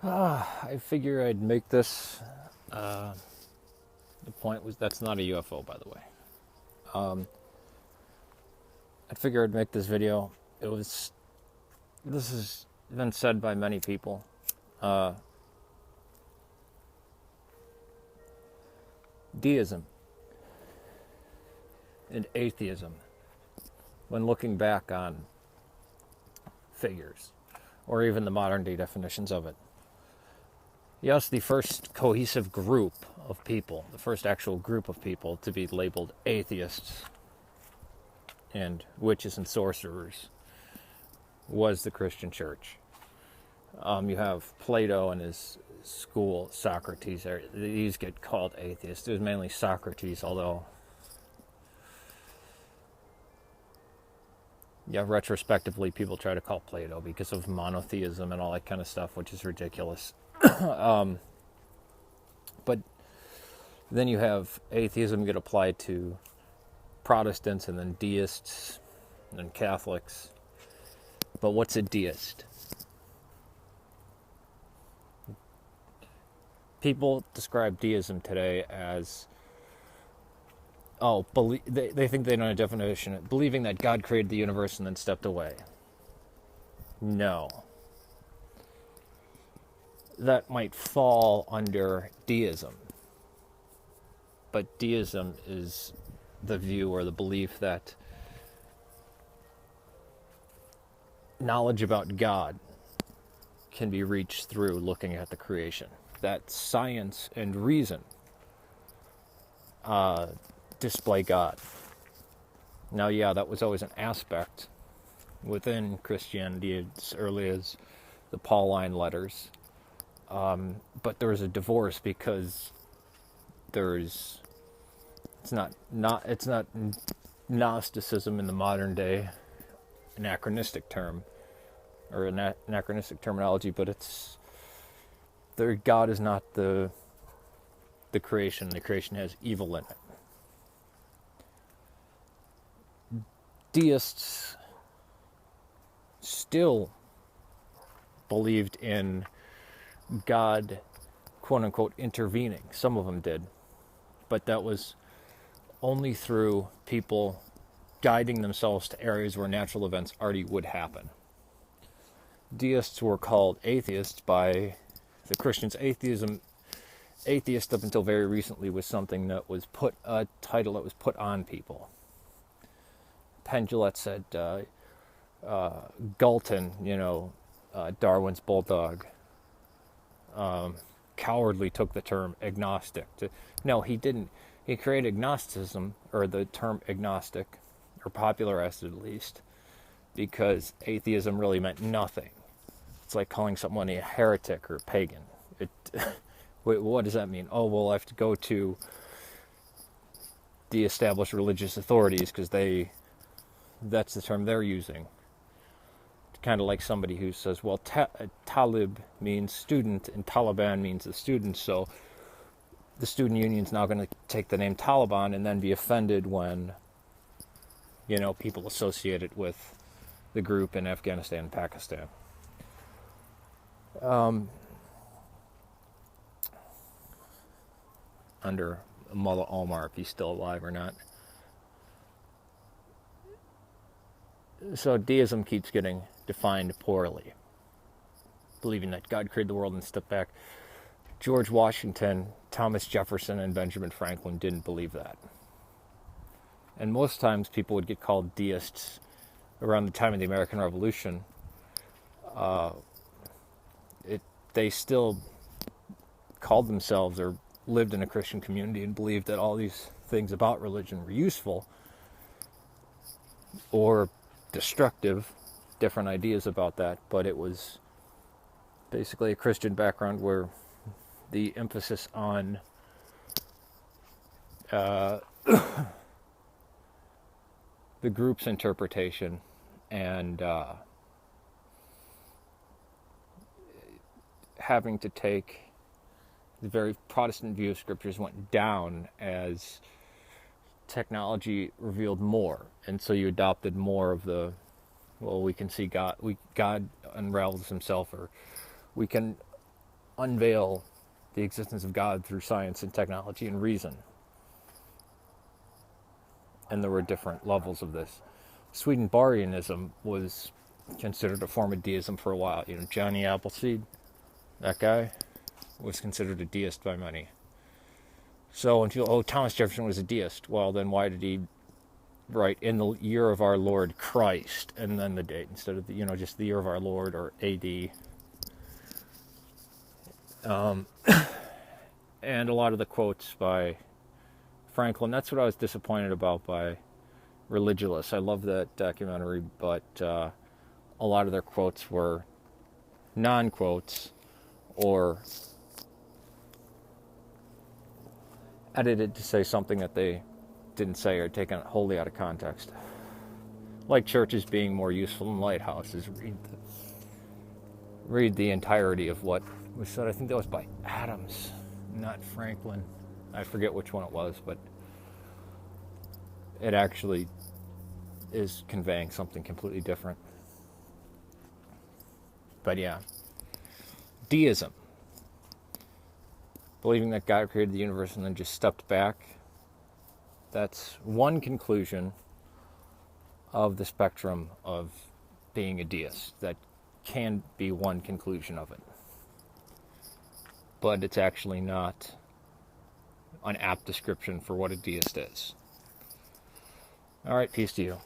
I figure I'd make this. Uh, the point was that's not a UFO, by the way. Um, I figure I'd make this video. It was. This has been said by many people. Uh, Deism and atheism, when looking back on figures, or even the modern day definitions of it. Yes, the first cohesive group of people, the first actual group of people to be labeled atheists and witches and sorcerers was the Christian church. You have Plato and his school, Socrates. These get called atheists. It was mainly Socrates, although, yeah, retrospectively, people try to call Plato because of monotheism and all that kind of stuff, which is ridiculous. But then you have atheism get applied to Protestants and then deists and then Catholics. But what's a deist? People describe deism today as, they think they know a definition, believing that God created the universe and then stepped away. No. That might fall under deism. But deism is the view or the belief that knowledge about God can be reached through looking at the creation. That science and reason display God. Now, yeah, that was always an aspect within Christianity as early as the Pauline letters. But there was a divorce because it's not Gnosticism in the modern day anachronistic term or anachronistic terminology, but God is not the creation. The creation has evil in it. Deists still believed in God, quote unquote, intervening. Some of them did, but that was only through people guiding themselves to areas where natural events already would happen. Deists were called atheists by the Christians. Atheist up until very recently was something that was a title that was put on people. Penn Jillette said Galton, Darwin's bulldog, cowardly took the term agnostic. No, he didn't. He created agnosticism, or the term agnostic, or popularized it at least, because atheism really meant nothing. It's like calling someone a heretic or a pagan. Wait, what does that mean? Oh, well, I have to go to the established religious authorities because that's the term they're using. It's kind of like somebody who says, well, Talib means student and Taliban means the student, so the student union's now going to take the name Taliban and then be offended when, people associate it with the group in Afghanistan and Pakistan. Under Mullah Omar, if he's still alive or not. So deism keeps getting defined poorly, believing that God created the world and stepped back. George Washington, Thomas Jefferson, and Benjamin Franklin didn't believe that. And most times people would get called deists around the time of the American Revolution. They still called themselves or lived in a Christian community and believed that all these things about religion were useful or destructive, different ideas about that, but it was basically a Christian background where the emphasis on the group's interpretation and having to take the very Protestant view of scriptures went down as technology revealed more, and so you adopted more of we can see God, God unravels himself, or we can unveil the existence of God through science and technology and reason. And there were different levels of this. Swedenborgianism was considered a form of deism for a while. Johnny Appleseed, that guy, was considered a deist by many. So until, Thomas Jefferson was a deist. Well, then why did he write in the year of our Lord Christ and then the date instead of just the year of our Lord or AD? And a lot of the quotes by Franklin, that's what I was disappointed about by Religulous. I love that documentary, but a lot of their quotes were non-quotes or edited to say something that they didn't say or taken wholly out of context. Like churches being more useful than lighthouses. Read the entirety of what was said. I think that was by Adams, not Franklin. I forget which one it was, but it actually is conveying something completely different. But yeah, deism. Believing that God created the universe and then just stepped back. That's one conclusion of the spectrum of being a deist. That can be one conclusion of it. But it's actually not an apt description for what a deist is. All right, peace to you.